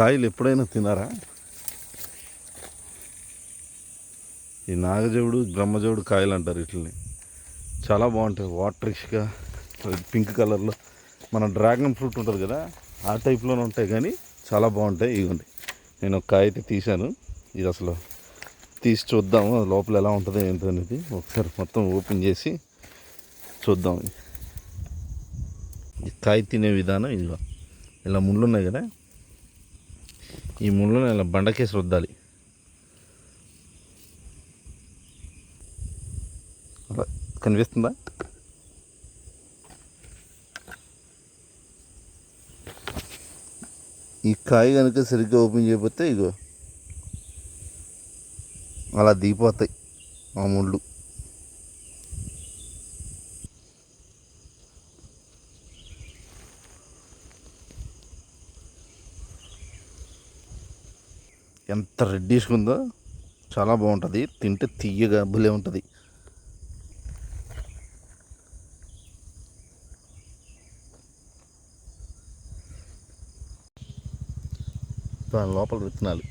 కాయలు ఎప్పుడైనా తినారా? ఈ నాగజవుడు బ్రహ్మజవుడు కాయలు అంటారు వీటిని. చాలా బాగుంటాయి, వాటరిష్గా పింక్ కలర్లో. మన డ్రాగన్ ఫ్రూట్ ఉంటుంది కదా, ఆ టైప్లోనే ఉంటాయి, కానీ చాలా బాగుంటాయి. ఇవ్వండి, నేను ఒక కాయ అయితే తీశాను. ఇది అసలు తీసి చూద్దాము లోపల ఎలా ఉంటుందో ఏంటో అనేది. ఒకసారి మొత్తం ఓపెన్ చేసి చూద్దాం. ఈ కాయ తినే విధానం ఇదిగో, ఇలా ముళ్ళు ఉన్నాయి కదా, ఈ ముళ్ళను ఇలా బండకేసి రుద్దాలి. అలా కనిపిస్తుందా? ఈ కాయ కనుక సరిగ్గా ఓపెన్ చేయకపోతే ఇగో అలా దిగిపోతాయి ఆ ముళ్ళు. ఎంత రెడ్డిష్గా ఉందో, చాలా బాగుంటుంది. తింటే తీయగా భలే ఉంటుంది. దాని లోపల విత్తనాలు